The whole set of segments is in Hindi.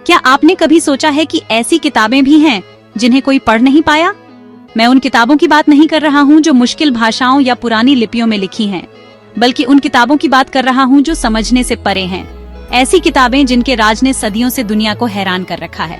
क्या आपने कभी सोचा है कि ऐसी किताबें भी हैं जिन्हें कोई पढ़ नहीं पाया? मैं उन किताबों की बात नहीं कर रहा हूँ जो मुश्किल भाषाओं या पुरानी लिपियों में लिखी हैं, बल्कि उन किताबों की बात कर रहा हूँ जो समझने से परे हैं। ऐसी किताबें जिनके राज ने सदियों से दुनिया को हैरान कर रखा है।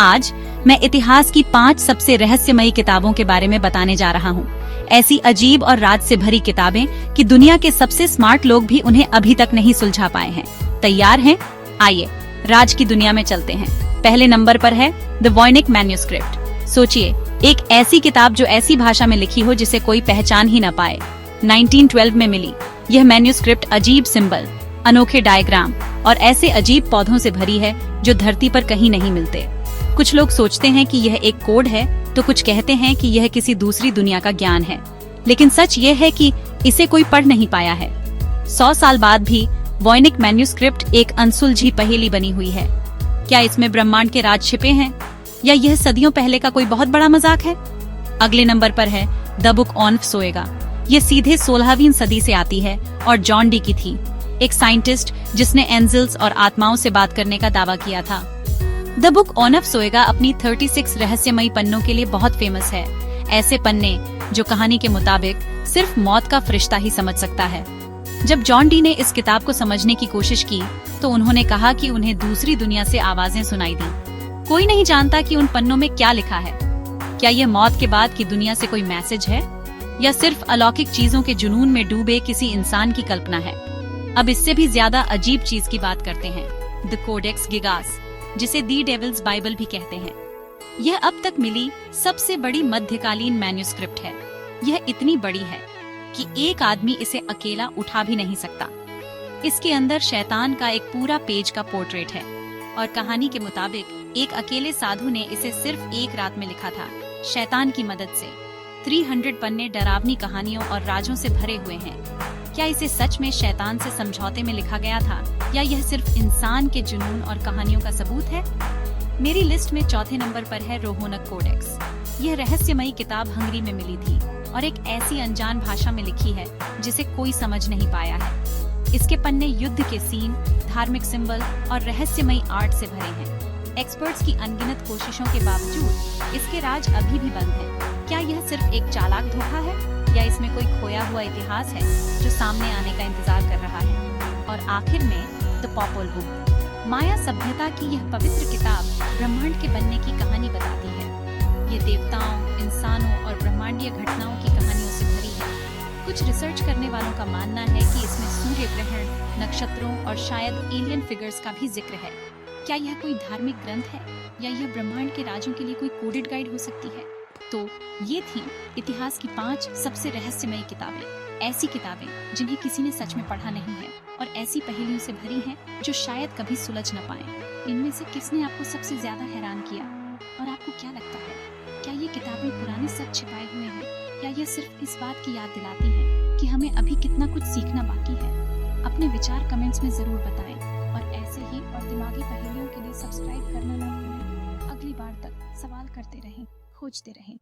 आज मैं इतिहास की 5 सबसे रहस्यमयी किताबों के बारे में बताने जा रहा हूँ। ऐसी अजीब और राज से भरी किताबें कि दुनिया के सबसे स्मार्ट लोग भी उन्हें अभी तक नहीं सुलझा पाए हैं। तैयार हैं? आइए राज की दुनिया में चलते हैं। पहले नंबर पर है द वॉयनिक मैन्यूस्क्रिप्ट। सोचिए, एक ऐसी किताब जो ऐसी भाषा में लिखी हो जिसे कोई पहचान ही न पाए। 1912 में मिली यह मैन्यूस्क्रिप्ट अजीब सिंबल, अनोखे डायग्राम और ऐसे अजीब पौधों से भरी है जो धरती पर कहीं नहीं मिलते। कुछ लोग सोचते हैं कि यह एक कोड है, तो कुछ कहते हैं कि यह किसी दूसरी दुनिया का ज्ञान है, लेकिन सच यह है कि इसे कोई पढ़ नहीं पाया है। 100 साल बाद भी वॉयनिक मैन्यूस्क्रिप्ट एक अनसुलझी पहेली बनी हुई है। क्या इसमें ब्रह्मांड के राज छिपे हैं, या यह सदियों पहले का कोई बहुत बड़ा मजाक है? अगले नंबर पर है द बुक ऑन सोएगा। ये सीधे 16वीं सदी से आती है और जॉन डी की थी, एक साइंटिस्ट जिसने एंजल्स और आत्माओं से बात करने का दावा किया था। द बुक ऑन सोएगा अपनी 36 रहस्यमयी पन्नों के लिए बहुत फेमस है। ऐसे पन्ने जो कहानी के मुताबिक सिर्फ मौत का फरिश्ता ही समझ सकता है। जब जॉन डी ने इस किताब को समझने की कोशिश की तो उन्होंने कहा कि उन्हें दूसरी दुनिया से आवाजें सुनाई दी। कोई नहीं जानता कि उन पन्नों में क्या लिखा है। क्या यह मौत के बाद की दुनिया से कोई मैसेज है, या सिर्फ अलौकिक चीजों के जुनून में डूबे किसी इंसान की कल्पना है? अब इससे भी ज्यादा अजीब चीज की बात करते हैं, द कोडेक्स गिगास, जिसे दी डेविल्स बाइबल भी कहते हैं। यह अब तक मिली सबसे बड़ी मध्यकालीन मैन्यूस्क्रिप्ट है। यह इतनी बड़ी है कि एक आदमी इसे अकेला उठा भी नहीं सकता। इसके अंदर शैतान का एक पूरा पेज का पोर्ट्रेट है, और कहानी के मुताबिक एक अकेले साधु ने इसे सिर्फ एक रात में लिखा था, शैतान की मदद से। 300 पन्ने डरावनी कहानियों और राजों से भरे हुए हैं। क्या इसे सच में शैतान से समझौते में लिखा गया था, या यह सिर्फ इंसान के जुनून और कहानियों का सबूत है? मेरी लिस्ट में चौथे नंबर पर है रोहोनक कोडेक्स। यह रहस्यमयी किताब हंगरी में मिली थी और एक ऐसी अनजान भाषा में लिखी है जिसे कोई समझ नहीं पाया है। इसके पन्ने युद्ध के सीन, धार्मिक सिंबल और रहस्यमयी आर्ट से भरे हैं। एक्सपर्ट्स की अनगिनत कोशिशों के बावजूद इसके राज अभी भी बंद है। क्या यह सिर्फ एक चालाक धोखा है, या इसमें कोई खोया हुआ इतिहास है जो सामने आने का इंतजार कर रहा है? और आखिर में द पॉपल बुक, माया सभ्यता की यह पवित्र किताब ब्रह्मांड के बनने की कहानी बताती है। ये देवताओं, इंसानों और ब्रह्मांडीय घटनाओं की कहानियों से भरी है। कुछ रिसर्च करने वालों का मानना है कि इसमें सूर्य ग्रहण, नक्षत्रों और शायद एलियन फिगर्स का भी जिक्र है। क्या यह कोई धार्मिक ग्रंथ है, या यह ब्रह्मांड के राजों के लिए कोई कोडेड गाइड हो सकती है? तो ये थी इतिहास की 5 सबसे रहस्यमयी किताबें। ऐसी किताबें जिन्हें किसी ने सच में पढ़ा नहीं है, और ऐसी पहेलियों से भरी हैं जो शायद कभी सुलझ न पाए। इनमें से किसने आपको सबसे ज्यादा हैरान किया, और आपको क्या लगता है, क्या ये किताबें पुराने सच छिपाए हुए हैं, या यह सिर्फ इस बात की याद दिलाती हैं कि हमें अभी कितना कुछ सीखना बाकी है? अपने विचार कमेंट्स में जरूर बताएं, और ऐसे ही और दिमागी पहेलियों के लिए सब्सक्राइब करना ना भूलें। अगली बार तक सवाल करते रहें, खोजते रहें।